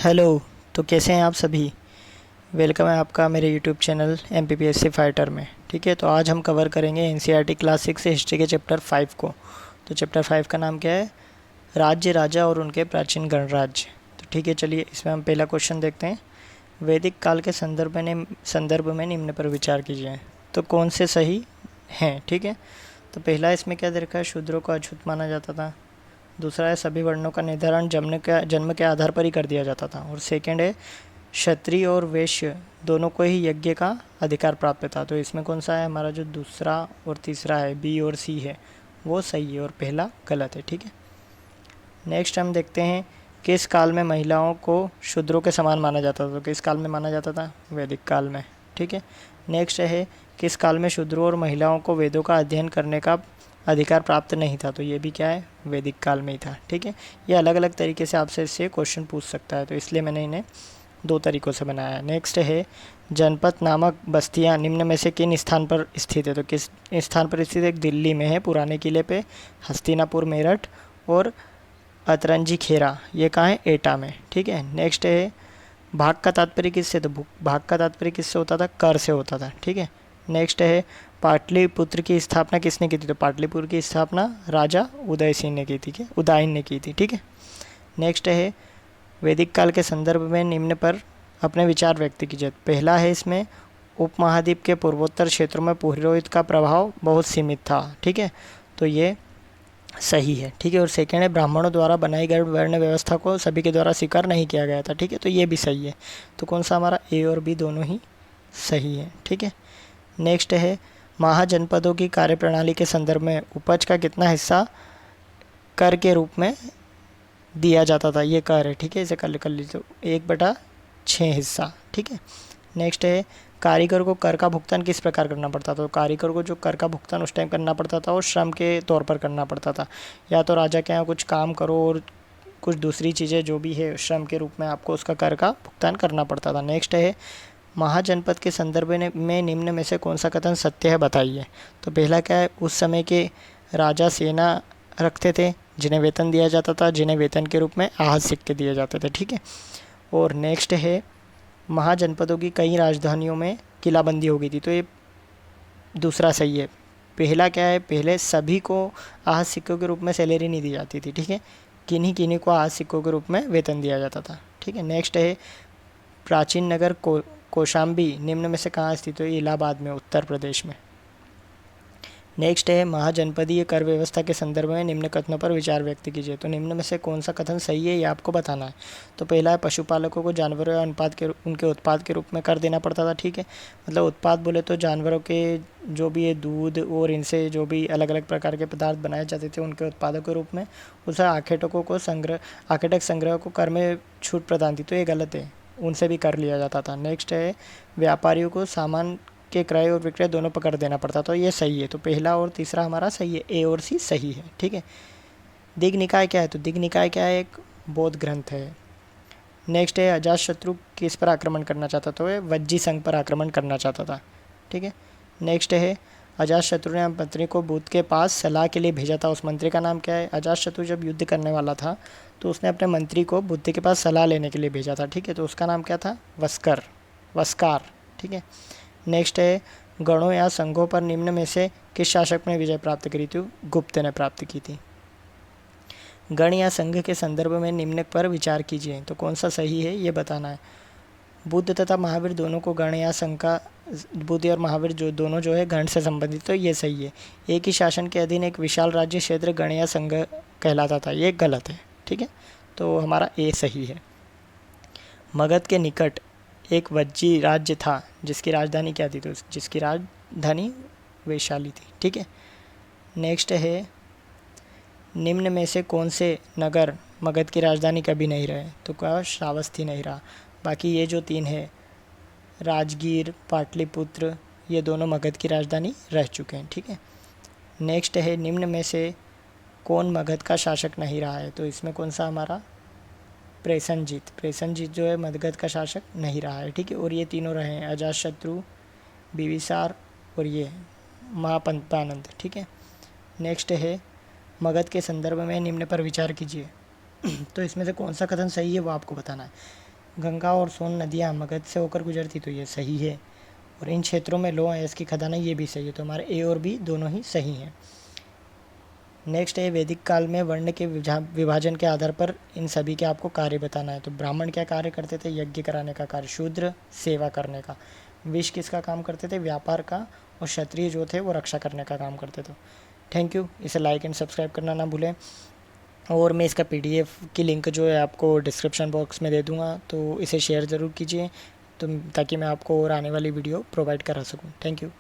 Hello. तो कैसे हैं आप सभी। वेलकम है आपका मेरे यूट्यूब चैनल MPPSC फाइटर में। ठीक है, तो आज हम कवर करेंगे NCERT क्लास 6 से हिस्ट्री के चैप्टर 5 को। तो चैप्टर 5 का नाम क्या है? राज्य, राजा और उनके प्राचीन गणराज्य। तो ठीक है, चलिए इसमें हम पहला क्वेश्चन देखते हैं। वैदिक काल के संदर्भ में निम्न पर विचार कीजिए। तो कौन से सही हैं? ठीक है, तो पहला इसमें क्या दे रखा है? शूद्रों को अछूत माना जाता था। दूसरा है सभी वर्णों का निर्धारण जन्म के आधार पर ही कर दिया जाता था। और सेकंड है क्षत्रिय और वैश्य दोनों को ही यज्ञ का अधिकार प्राप्त था। तो इसमें कौन सा है? हमारा जो दूसरा और तीसरा है, बी और सी है, वो सही है और पहला गलत है। ठीक है, नेक्स्ट हम देखते हैं किस काल में महिलाओं को शूद्रों के समान माना जाता था। तो किस काल में माना जाता था? वैदिक काल में। ठीक है, नेक्स्ट है किस काल में शूद्रों और महिलाओं को वेदों का अध्ययन करने का अधिकार प्राप्त नहीं था। तो ये भी क्या है? वैदिक काल में ही था। ठीक है, ये अलग अलग तरीके से आपसे इससे क्वेश्चन पूछ सकता है, तो इसलिए मैंने इन्हें दो तरीक़ों से बनाया है। नेक्स्ट है जनपद नामक बस्तियां निम्न में से किन स्थान पर स्थित है। तो किस स्थान पर स्थित है? एक दिल्ली में है पुराने किले पे, हस्तिनापुर मेरठ और अतरंजी खेरा, ये कहाँ है? एटा में। ठीक है, नेक्स्ट है भाग का तात्पर्य किससे? तो भाग का तात्पर्य किससे होता था? कर से होता था। ठीक है, नेक्स्ट है पाटलिपुत्र की स्थापना किसने की थी? तो पाटलिपुत्र की स्थापना राजा उदय सिंह ने की थी। उदयन ने की थी। ठीक है, नेक्स्ट है वैदिक काल के संदर्भ में निम्न पर अपने विचार व्यक्त कीजिए। पहला है इसमें उपमहाद्वीप के पूर्वोत्तर क्षेत्रों में पुरोहित का प्रभाव बहुत सीमित था। ठीक है, तो ये सही है। ठीक है, और सेकेंड है ब्राह्मणों द्वारा बनाई गई वर्ण व्यवस्था को सभी के द्वारा स्वीकार नहीं किया गया था। ठीक है, तो ये भी सही है। तो कौन सा? हमारा ए और बी दोनों ही सही है। ठीक है, नेक्स्ट है महाजनपदों की कार्यप्रणाली के संदर्भ में उपज का कितना हिस्सा कर के रूप में दिया जाता था? ये कर है। ठीक है, इसे कर लीजिए 1/6 हिस्सा। ठीक है, नेक्स्ट है कारीगर को कर का भुगतान किस प्रकार करना पड़ता था? तो कारीगर को जो कर का भुगतान उस टाइम करना पड़ता था वो श्रम के तौर पर करना पड़ता था। या तो राजा के यहाँ कुछ काम करो और कुछ दूसरी चीज़ें जो भी है श्रम के रूप में आपको उसका कर का भुगतान करना पड़ता था। नेक्स्ट है महाजनपद के संदर्भ में निम्न में से कौन सा कथन सत्य है? बताइए। तो पहला क्या है? उस समय के राजा सेना रखते थे जिन्हें वेतन दिया जाता था, जिन्हें वेतन के रूप में आहत सिक्के दिए जाते थे। ठीक है, और नेक्स्ट है महाजनपदों की कई राजधानियों में किलाबंदी हो गई थी। तो ये दूसरा सही है। पहला क्या है? पहले सभी को आहत सिक्कों के रूप में सैलरी नहीं दी जाती थी। ठीक है, किन्हीं किन्हीं को आहत सिक्कों के रूप में वेतन दिया जाता था। ठीक है, नेक्स्ट है प्राचीन नगर कौशाम्बी निम्न में से कहाँ स्थित है? इलाहाबाद में, उत्तर प्रदेश में। नेक्स्ट है महाजनपदीय कर व्यवस्था के संदर्भ में निम्न कथनों पर विचार व्यक्त कीजिए। तो निम्न में से कौन सा कथन सही है ये आपको बताना है। तो पहला है पशुपालकों को जानवरों या उनके उत्पाद के रूप में कर देना पड़ता था। ठीक है, मतलब उत्पाद बोले तो जानवरों के जो भी है दूध और इनसे जो भी अलग अलग प्रकार के पदार्थ बनाए जाते थे उनके उत्पादों के रूप में उस आखेटक संग्रह को कर में छूट प्रदान थी। तो ये गलत है, उनसे भी कर लिया जाता था। नेक्स्ट है व्यापारियों को सामान के क्रय और विक्रय दोनों पर कर देना पड़ता। तो ये सही है। तो पहला और तीसरा हमारा सही है, ए और सी सही है। ठीक है, दिग् निकाय क्या है? तो दिग् निकाय क्या है? एक बौद्ध ग्रंथ है। नेक्स्ट है अजातशत्रु किस पर आक्रमण करना चाहता था? तो ये वज्जी संघ पर आक्रमण करना चाहता था। ठीक है, नेक्स्ट है अजातशत्रु ने मंत्री को बुद्ध के पास सलाह के लिए भेजा था। उस मंत्री का नाम क्या है? अजातशत्रु जब युद्ध करने वाला था तो उसने अपने मंत्री को बुद्ध के पास सलाह लेने के लिए भेजा था। ठीक है, तो उसका नाम क्या था? वस्कार। ठीक है, नेक्स्ट है गणों या संघों पर निम्न में से किस शासक ने विजय प्राप्त करी थी? गुप्त ने प्राप्त की थी। गण या संघ के संदर्भ में निम्न पर विचार कीजिए। तो कौन सा सही है ये बताना है। बुद्ध तथा महावीर दोनों को गण या संघ का, बुद्ध और महावीर जो दोनों जो है गण से संबंधित, तो ये सही है। एक ही शासन के अधीन एक विशाल राज्य क्षेत्र गण या संघ कहलाता था, ये गलत है। ठीक है, तो हमारा ए सही है। मगध के निकट एक वज्जी राज्य था जिसकी राजधानी क्या थी? तो जिसकी राजधानी वैशाली थी। ठीक है, नेक्स्ट है निम्न में से कौन से नगर मगध की राजधानी कभी नहीं रहे? तो क्या? श्रावस्ती नहीं रहा। बाकी ये जो तीन है राजगीर, पाटलिपुत्र, ये दोनों मगध की राजधानी रह चुके हैं। ठीक है, नेक्स्ट है निम्न में से कौन मगध का शासक नहीं रहा है? तो इसमें कौन सा? हमारा प्रेसनजीत जो है मगध का शासक नहीं रहा है। ठीक है, और ये तीनों रहे हैं अजातशत्रु, बिंबिसार और ये महापंपानंद। ठीक है, नेक्स्ट है मगध के संदर्भ में निम्न पर विचार कीजिए। तो इसमें से कौन सा कथन सही है वो आपको बताना है। गंगा और सोन नदियाँ मगध से होकर गुजरती, तो ये सही है। और इन क्षेत्रों में लौह अयस्क की खदानें, ये भी सही है। तो हमारे ए और बी दोनों ही सही हैं। नेक्स्ट है वैदिक काल में वर्ण के विभाजन के आधार पर इन सभी के आपको कार्य बताना है। तो ब्राह्मण क्या कार्य करते थे? यज्ञ कराने का कार्य। शूद्र सेवा करने का। विश किसका काम करते थे? व्यापार का। और क्षत्रिय जो थे वो रक्षा करने का काम करते थे। Thank you. इसे लाइक एंड सब्सक्राइब करना ना भूलें। और मैं इसका पीडीएफ की लिंक जो है आपको डिस्क्रिप्शन बॉक्स में दे दूँगा, तो इसे शेयर ज़रूर कीजिए, तो ताकि मैं आपको और आने वाली वीडियो प्रोवाइड करा सकूँ। Thank you.